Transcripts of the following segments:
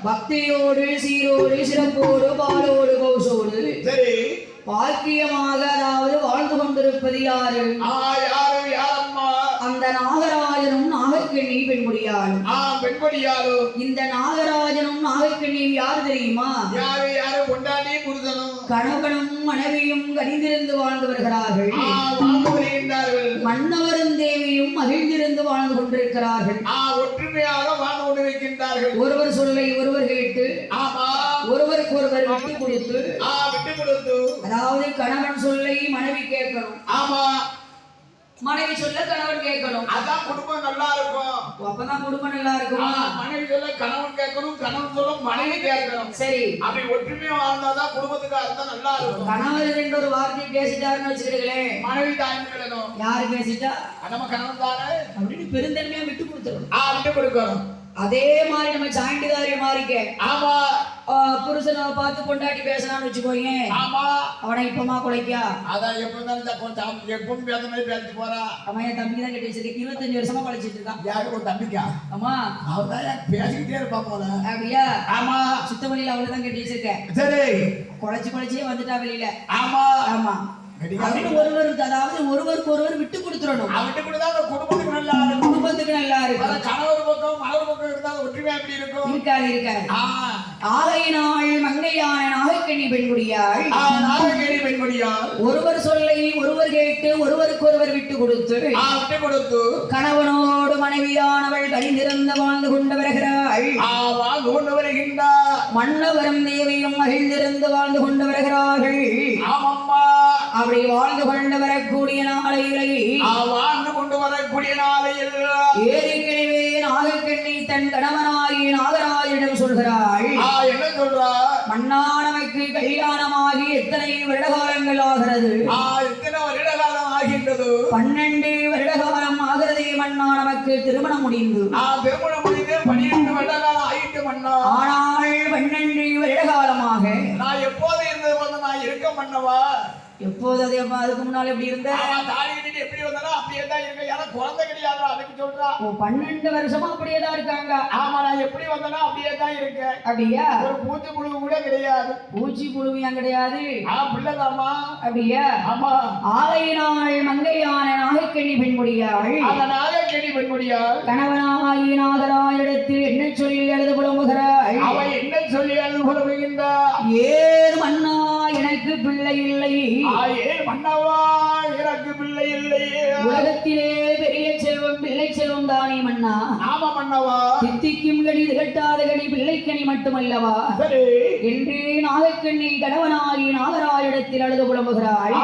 பக்தியோடு சீரோடு சிறப்போடு பாலோடு கௌசோடு பாக்கியமாக அதாவது வாழ்ந்து கொண்டிருப்பது யாரு? அந்த நாகராஜனும் நாகக்கண்ணி பெண்முடியாளும். இந்த நாகராஜனும் நாகக்கண்ணியும் யாரு தெரியுமா? கணவனும் மனைவியும் கனிந்திருந்து வாழ்ந்து வருகிறார்கள். மன்னவரும் தேவியும் மகிழ்ந்திருந்து வாழ்ந்து கொண்டிருக்கிறார்கள். ஒற்றுமையாக வாழ்ந்து கொண்டிருக்கின்றார்கள். ஒருவர் சொல்லை ஒருவர் கேட்டு ஒருவருக்கு ஒருவர் விட்டு கொடுத்து அதாவது கணவன் சொல்லை மனைவி கேட்கணும். ஆமா, மனைவி சொல்ல கணவன் கேட்கணும். அதான் குடும்பம் நல்லா இருக்கும். அப்பதான் குடும்பம் நல்லா இருக்கும். மனைவி சொல்ல கணவன் கேட்கணும், கணவன் சொல்ல மனைவி கேட்கணும். சரி, அப்படி ஒற்றுமையா வாழ்ந்தாதான் குடும்பத்துக்கு அர்த்தம் நல்லா இருக்கும். கணவர் ரெண்டு ஒரு வார்த்தை பேசிட்டாருன்னு வச்சுக்கிட்டீங்களே, மனைவி தாய்ந்து விடணும். யாரு பேசிட்டா நம்ம கணவன் தானே அப்படின்னு பெருந்தன்மையா விட்டு கொடுத்துரும். விட்டு கொடுக்கணும். அதே மாதிரி நம்ம சாண்டிதாரிய மாறிக்க. ஆமா, புருஷனை பார்த்து கொண்டாட்டி பேசலாம்னு வச்சுக்கோங்க. ஆமா, அவனை இப்பமா குலைக்கா. அதான் எப்பவும் பேச மாதிரி பேசிட்டு போறா. அவன் என் தம்பி தான் கட்டி வச்சிருக்கு. 25 வருஷமா குலைச்சிட்டு இருக்கான். யாரு ஒரு தம்பிக்கா? ஆமா, அவன் தான் பேசிக்கிட்டே இருப்பான் போல. அப்படியா? ஆமா, சுத்தமணியில அவளை தான் கட்டி வச்சிருக்கேன். சரி, குலைச்சியே வந்துட்டா வெளியில. ஆமா ஆமா, ஒருவருக்கு அதாவது ஒருவருக்கு ஒருவர் விட்டு கொடுத்துடணும். விட்டு கொடுத்தா குடும்பத்துக்கு நல்லா இருக்கும். குடும்பத்துக்கு நல்லா இருக்கும். கணவர் பக்கம் மலர் பக்கம் இருந்தா ஒற்றுமையா எப்படி இருக்கும்? இருக்காது. ஆகையினால் மங்கையான நாகக்கண்ணி பெண்குடியாள். ஒருவர் சொல்லை ஒருவர் கேட்டு ஒருவருக்கு ஒருவர் விட்டு கொடுத்து கணவனோடு மனைவியானவள் கனிந்திருந்து வாழ்ந்து கொண்டு வருகிறாள். மன்னவரும் தேவியும் மகிழ்ந்திருந்து வாழ்ந்து கொண்டு வருகிறார்கள். அப்படி வாழ்ந்து கொண்டு வரக்கூடிய நாளையிலே ஏற்கனவே நாகக்கண்ணி தன் கணவனாகி நாகராஜனிடம் சொல்கிறாள். என்ன சொல்றார்? மன்னா, நமக்கு கல்யாணமாகி எத்தனை வருடகாலங்கள் ஆகிறது? எத்தனை வருடகாலம் ஆகின்றது? 12 வருடகாலம் ஆகிறதே மன்னா. நமக்கு திருமணம் முடிந்து 12 வருடகாலம் ஆகிட்டு மன்னா. ஆனால் 12 வருடகாலமாக நான் எப்போது இருந்தது நான் இருக்க மன்னவா? எப்போது? அதுக்கு முன்னால எப்படி இருந்த? எப்படி வந்தாலும் அப்படியே தான் இருக்க. யாரும் குழந்தை கிடையாது அதுக்கு சொல்றா. 12 வருஷமா அப்படியே தான் இருக்காங்க. ஆமா, நான் எப்படி வந்தனா அப்படியே தான் இருக்கேன். அப்படியா? ஒரு பூச்சி புழு கூட கிடையாது. பூச்சி புழுவியம் கிடையாது. பிள்ளைதாமா. அப்படியா? ஆமா. ஆகையினால் மங்கையான நாகக்கண்ணி பெண்முடியாள். அந்த நாகக்கண்ணி பெண்முடியாள் கணவனாகி நாகராஜனிடத்தில் என்ன சொல்லி அழுது புலம்புகிறாள். அவ என்ன சொல்லி அழுது புலம்புகின்றாள்? ஏன் மன்னா, எனக்கு பிள்ளை இல்லை. ஏன் மன்னவா, எனக்கு பிள்ளை இல்லை. உலகத்திலே பெரிய செல்வம் பிள்ளை செல்வம் தானே மன்னா. ஆமா மன்னவா. தித்திக்கும் கனி திகட்டாத கனி பிள்ளைக்கனி மட்டுமல்லவா என்று நாகக்கண்ணி கணவனாகி நாகராஜனிடத்தில் அழுது புலம்புகிறாள்.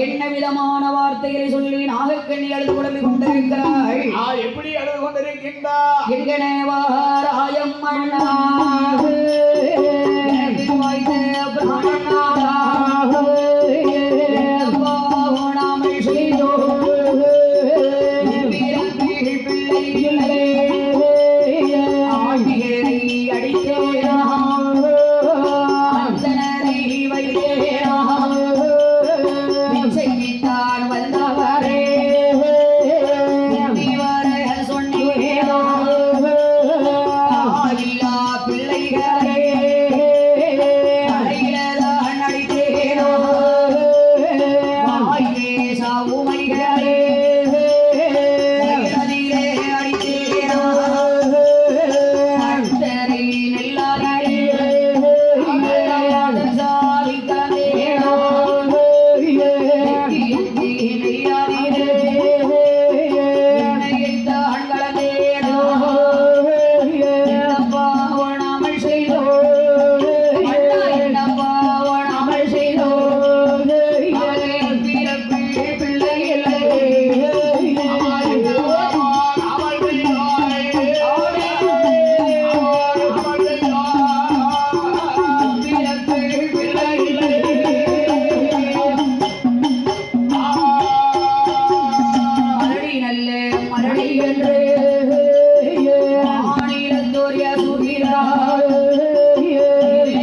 என்ன விதமான வார்த்தைகளை சொல்லி நாகக்கண்ணி அழுது புலம்பிக் கொண்டிருக்கிறாள். எப்படி அழுது கொண்டிருக்கின்றார்? எங்கனேவா ராயம் மன்னா, பிள்ளை மலடி என்று மாநிலத்தோர் யசுகிரா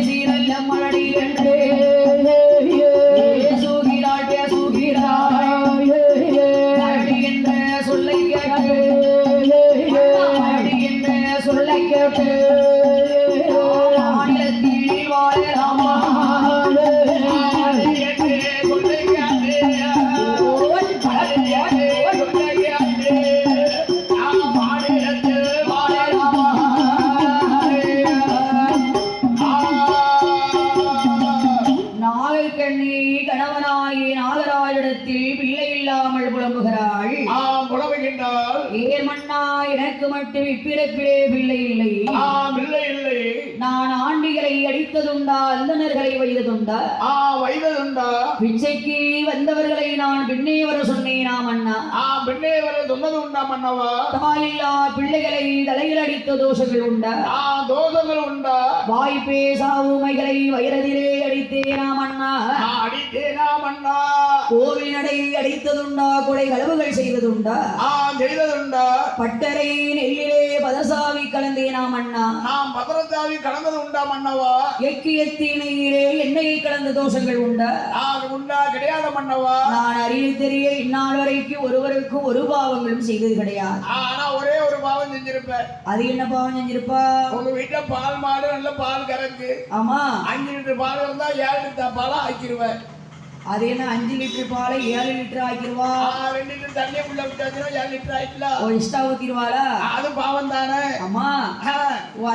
சீரல்ல மலடி என்று யசுகிராள் யசுகிரா மலடி என்ற சொல்லை கேட்டு மலடி என்ற சொல்லை கேட்டு மாநிலத்தில் வாழலாமா நாகக்கண்ணி கணவனாகி நாகராஜிடத்தில் பிள்ளை இல்லாமல் புலம்புகிறாள். புலம்புகின்றாள். ஏன் மன்னா எனக்கு மட்டும் இப்பிறப்பிலே பிள்ளை இல்லை. பிள்ளை இல்லை. நான் ஆண்டிகளை அடித்ததுண்டா அந்தணர்களை வைத்ததுண்டா வைத்ததுண்டா பிச்சைக்கு வந்தவர்களை நான் பின்னே வர சொன்னேனா மன்னா. பின்னே வர சொன்னது உண்டா மன்னவா? தாயில்லா பிள்ளைகளை தலையில் அடித்த தோஷங்கள் உண்டா? தோஷங்கள் உண்டா? வாய் பேசா ஊமைகளை வயிறதிலே அடித்தேனா மன்னா. அடித்தேனா மன்னா. கோவில் நடை அடித்ததுண்டா கொலை களவுகள் செய்ததுண்டா செய்ததுண்டா? பட்டரை நெல்லிலே பதசாவி கலந்தேனா மன்னா. பதரசாவி கலந்தது உண்டா மன்னவா? எக்கியத்தீனையிலே எண்ணெயை கலந்த தோஷங்கள் உண்டா? உண்டா? கிடையாது மன்னவா. நான் அறிய தெரிய இந்நாள் வரைக்கும் ஒருவருக்கும் ஒரு பாவங்களும் செய்தது கிடையாது. ஆனா ஒரே ஒரு பாவம் செஞ்சிருப்பேன். அது என்ன பாவம் செஞ்சிருப்பா? உங்க வீட்டுல பால் மாடு நல்ல பால் கறக்கு. ஆமா 5 லிட்டர் பால் இருந்தா 7 லிட்டர் பாலா ஆக்கிடுவேன். அது என்ன 5 லிட்டர் பாலை 7 லிட்டர் ஆக்கிடுவா? 2 லிட்டர் தண்ணியை உள்ள விட்டாச்சுன்னா 7 லிட்டர் ஆயிக்கலாம். ஓ இஷ்டா ஊத்திடுவாளா? அது பாவம் தானே. ஆமா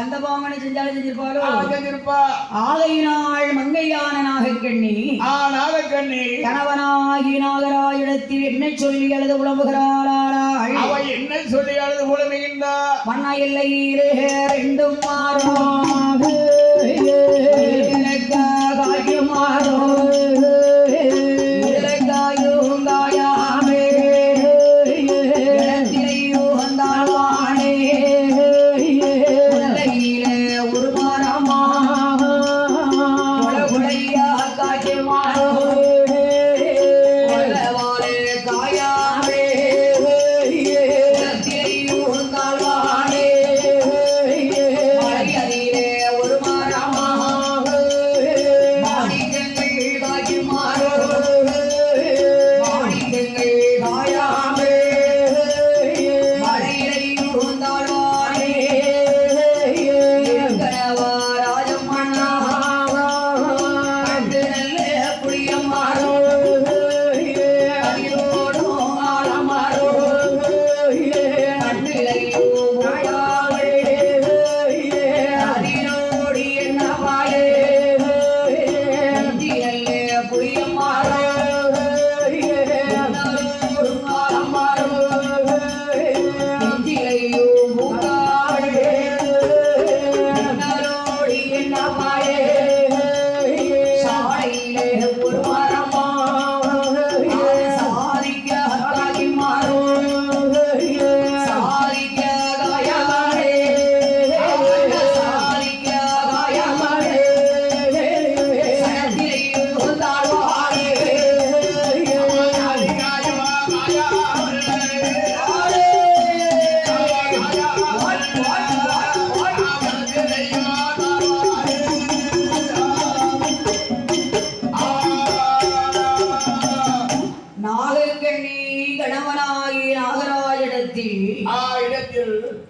அந்த பாவம் செஞ்சாலும் செஞ்சிருப்பாளோ? செஞ்சிருப்பா. ஆகையினாள் மங்கையான நாகக்கண்ணி நாகக்கண்ணி கணவனாகி நாகராயிடத்தில் என்ன சொல்லி அழுது புலம்புகிறாள். அவ என்ன சொல்லி அழுது புலம்புகின்றா? மண்ணா எல்லையிலே ரெண்டும் மாறும் காய்க்கும் மாறும்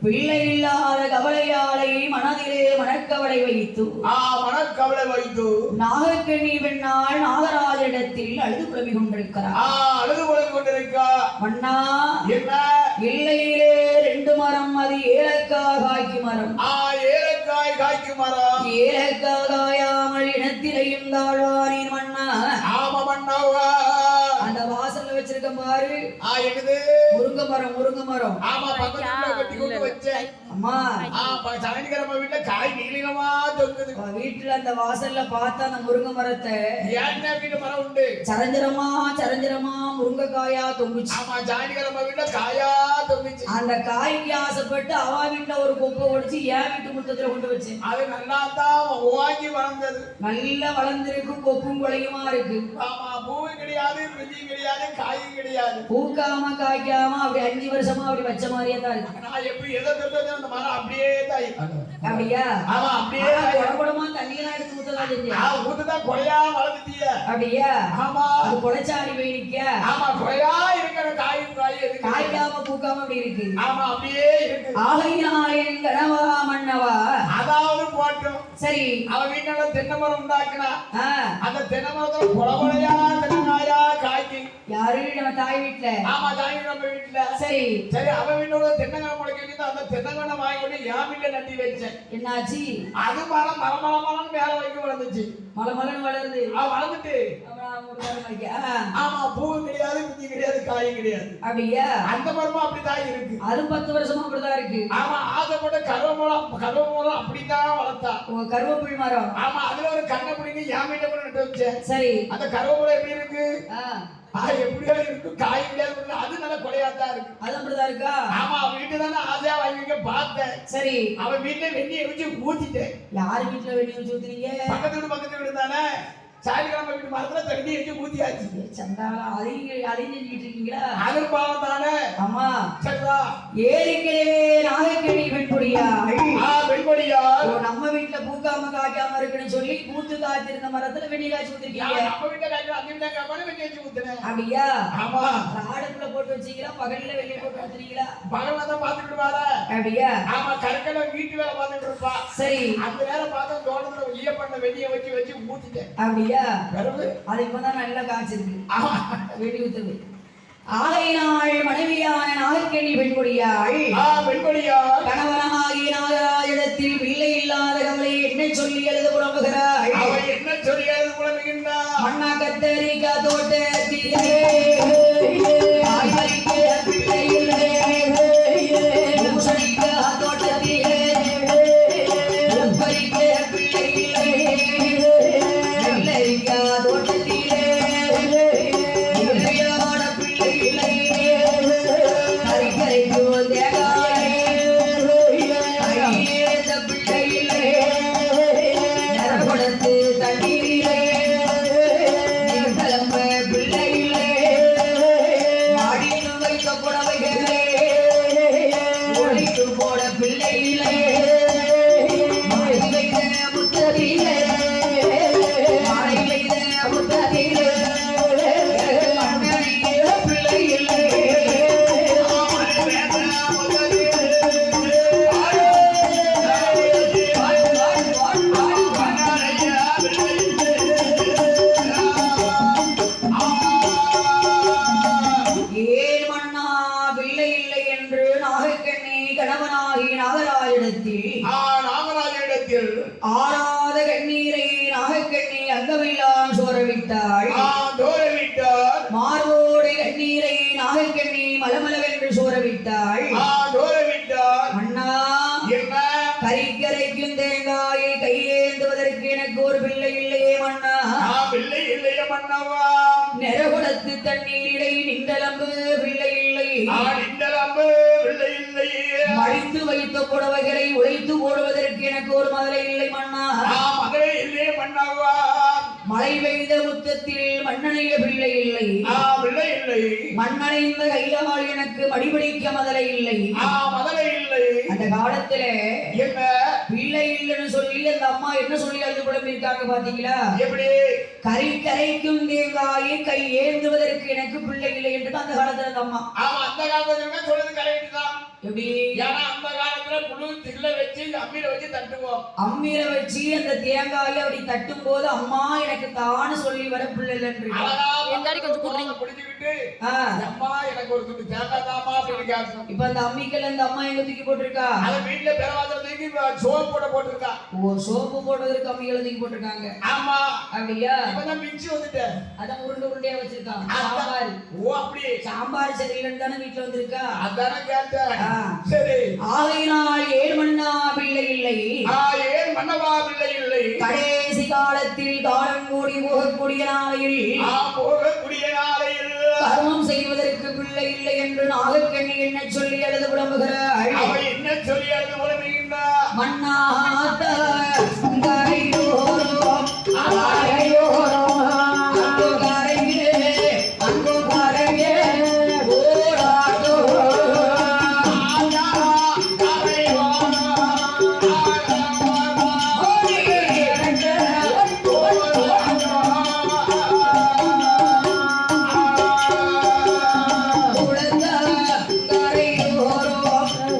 பிள்ளை இல்லாத கவலையாலை மனதிலே மனக்கவலை வைத்து மனக்கவலை வைத்து நாகக்கண்ணி பெண்ணாள் நாகராஜிடத்தில் அழுது புலம்பி கொண்டிருக்கிறார். அழுது புலம்பி கொண்டிருக்கா. மன்னா என்ன? இல்லையிலே 2 மரம், அது ஏலக்காய் காய்க்கு மரம். ஏலக்காய் காய்க்கு மரம். ஏலக்காய் காயாமல் இனத்திலையும் தாழ்வானேன் மன்னா. ஆமா மன்னாவா. அந்த வாசல்ல வச்சிருக்க பாரு. என்னது? முருங்க மரம். முருங்க மரம். ஆமா பக்கத்துல கட்டி கொண்டு வச்சேன். அம்மா சனிக்கிழமை வீட்டுல காய் நீளமா தொங்குது. வீட்டுல அந்த வாசல்ல பார்த்தா அந்த முருங்கை மரத்தை ஏன்னா வீட்டு மரம் உண்டு. சரஞ்சரமா முருங்கைக்காயா தொங்குச்சு. ஆமா ஜாயினிகிழமை வீட்டுல காயா தொங்குச்சு. அந்த காய்க்கு ஆசைப்பட்டு அவ வீட்டுல ஒரு கொப்பை ஒடிச்சு என் வீட்டு முத்தத்துல கொண்டு வச்சேன். அது நல்லா தான் ஓங்கி வளர்ந்தது. நல்லா வளர்ந்துருக்கு, கொப்பும் கொலையுமா இருக்கு. ஆமா பூவும் கிடையாது, பிஞ்சும் கிடையாது, காயும் கிடையாது. பூக்காம காய்க்காம அப்படி 5 வருஷமா அப்படி வச்ச மாதிரியே தான் இருக்கு. நான் எப்படி எதை தொட்டது அந்த மரம் அப்படியே தான் இருக்கு. அப்படியா? ஆமா அப்படியே குடமா தண்ணியெல்லாம் எடுத்து ஊத்ததான் செஞ்சேன். ஊத்துதான் கொலையா வளர்ந்துட்டிய. அப்படியா? ஆமா அது கொலைச்சாடி போய் நிக்க. ஆமா கொலையா இருக்கிற காயும் காயும் காய்க்காம பூக்காம அப்படி இருக்கு. ஆமா அப்படியே இருக்கு. ஆகையினாலேன் கணவா மன்னவா. அதாவது போட்டோம். சரி அவ வீட்டுல தென்னை மரம் உண்டாக்குனா அந்த தென்னை மரத்துல கொலையா தென்னங்காயா காய்க்கு. யாரு? நம்ம தாய் வீட்டுல. ஆமா தாய் நம்ம வீட்டுல. சரி சரி அவ வீட்டோட தென்னங்காய் முளைக்க அந்த தென்னங்காய் வாங்கி கொண்டு என் வீட்டுல நட்டி வச்சேன். என்னாச்சு? அது மரம் மரம் மேல வரைக்கும் வளர்ந்துச்சு. மலமலன்னு வளருது. வளர்ந்துட்டு ஆமா பூவும் கிடையாது, பிஞ்சி கிடையாது, காயும் கிடையாது. அப்படியா? அந்த மரமும் அப்படிதான் இருக்கு. அது 10 வருஷமா அப்படிதான் இருக்கு. ஆமா ஆசைப்பட்ட கருவமரம் அப்படிதான் வளர்த்தா. கருவேப்பிலை மரம். ஆமா அதுல ஒரு கண்ணை பிடிங்க என் வீட்டை கூட நட்டு வச்சேன். சரி அந்த கருவமரம் எப்படி இருக்கு? எப்படியோ இருக்கு, காய் கிடையாது, அது நல்ல கொலையாதான் இருக்கு. அது அப்படிதான் இருக்கா? ஆமா அவ வீட்டு தானே ஆசையா வாங்கி பார்த்தேன். சரி அவன் வீட்டுல வெந்நியை வச்சு ஊத்திட்டேன். யாரு வீட்டுல வெந்நியை வச்சு ஊத்துறீங்க? பக்கத்து வீடு தானே. சாயங்காலம் வீட்டு மரத்துல தண்ணி வச்சு ஊத்தியாச்சு. சண்டால அதையும் செஞ்சுட்டு இருக்கீங்களா? அது பாவம் தானே. ஆமா சரிதா. ஏற்கனவே நாகக்கணி பெண்பொடியா நம்ம வீட்டுல பூக்காம காய்க்காம இருக்குன்னு சொல்லி பூத்து காய்ச்சிருந்த மரத்துல வெண்ணி காய்ச்சி ஊத்திருக்கீங்க. நம்ம வீட்டுல காய்ச்சல் அந்த வீட்டுல காய்ச்சி வெண்ணி வச்சு ஊத்துறேன். அப்படியா? ஆமா ஆடுக்குள்ள போட்டு வச்சீங்களா? பகல்ல வெளியே போட்டு வச்சிருக்கீங்களா? பகல்ல தான் பாத்துக்கிட்டு வாடா. அப்படியா? ஆமா கரெக்டா வீட்டு வேலை பாத்துக்கிட்டு இருப்பா. சரி அந்த நேரம் பார்த்தா தோட்டத்துல ஈய பண்ண வெண்ணியை வச்சு ஊத்திட்டேன். அப்படியா? அது இப்பதான் நல்லா காய்ச்சிருக்கு. வெடி ஊத்துது. ஆகையினாள் மனைவியான நாகக்கண்ணி பெண்கொடியாள் கணவனாகிய நாகராஜிடத்தில் பிள்ளை இல்லாத கவலை என்ன சொல்லி எழுத புலம்புகிறாள். மண்ணா கத்தரிக்கா தோட்டத்திலே பிள்ளை இல்லை, பூசணிக்கா தோட்டத்திலே பிள்ளை இல்லை, வெள்ளரிக்கா தோட்டத்திலே ஆறாத கண்ணீரை நாகக்கண்ணி அங்கமெல்லாம் சோரவிட்டாள். மார்போடு கண்ணீரை நாகக்கண்ணி மலமளவென்று சோரவிட்டாள். மன்னா கரைக்கும் தேங்காயை கையேந்துவதற்கு எனக்கு ஒரு பிள்ளை இல்லையே மன்னா. பிள்ளை இல்லையே மன்னவா. நெரகுடத்து தண்ணீரை நின்றலம்பு பிள்ளை இல்லை, பிள்ளை இல்லை. மடித்து வைத்த புடவைகளை உழைத்து போடுவதற்கு எனக்கு ஒரு மகளை இல்லை மன்னா. மகளே இல்லையே மன்னவா. மழை பெய்த முத்தத்தில் மண்ணனைய பிள்ளை இல்லை, பிள்ளை இல்லை. மண்ணனைந்த கையால் எனக்கு மடிபிடிக்க மதலை இல்லை, மதலை இல்லை. அந்த காலத்துல என்ன பிள்ளை இல்லைன்னு சொல்லி அந்த அம்மா என்ன சொல்லி அழுது புலம்பிருக்காங்க பாத்தீங்களா? எப்படி? கரைக்கும் தேங்காயை கை ஏந்துவதற்கு எனக்கு பிள்ளை இல்லை என்று அந்த காலத்துல அந்த அம்மா. ஆமா அந்த காலத்துல சொல்றது கரெக்ட் தான். எப்படி? ஏன்னா அந்த காலத்துல புழு தில்ல வச்சு அம்மியில வச்சு தட்டுவோம். அம்மியில வச்சு அந்த தேங்காயை அப்படி தட்டும் போது அம்மா எனக்கு தானு சொல்லி வர பிள்ளை இல்லைன்னு கொஞ்சம் பிடிச்சுக்கிட்டு அம்மா எனக்கு ஒரு துண்டு தேங்காய் தாமா அப்படின்னு கேட்கும். இப்ப அந்த அம்மிக்கல் அந்த அம்மா எங்க தூக்கி போட்டிருக்கா? அந்த வீட்டுல பெறவாதத்துக்கு சோப்பு போட போட்டிருக்கா. ஓ சோப்பு போடுறதுக்கு அம்மிகளை தூக்கி போட்டிருக்காங்க. ஆமா அப்படியா? இப்பதான் மிஞ்சி வந்துட்டேன். அதான் உருண்டையா வச்சிருக்கான் சாம்பார். ஓ அப்படி சாம்பார் சரியில்லைன்னு தானே வீட்டுல வந்திருக்கா? அதானே கேட்டேன். சரி ஆகையினால் ஏழு மன்னா பிள்ளை இல்லை, ஏழு மன்னவா பிள்ளை போகக்கூடிய நாளையில் போகக்கூடிய நாளையில் கர்மம் செய்வதற்கு பிள்ளை இல்லை என்று நாகக்கண்ணி என்ன சொல்லி அழுது புலம்புகிறாள். அவன் என்ன சொல்லி அழுது புலம்புகின்றான்? மண்ணாத கரையோரோ கரையோரோ அங்கோ கரையே அங்கோ கரையே ஓராதோ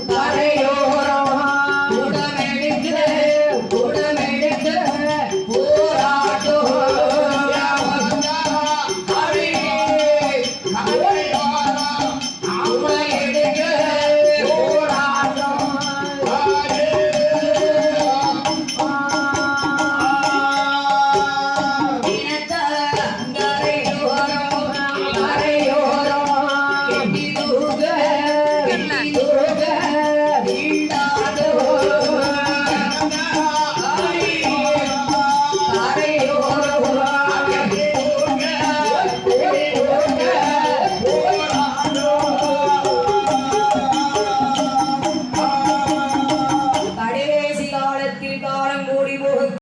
கரை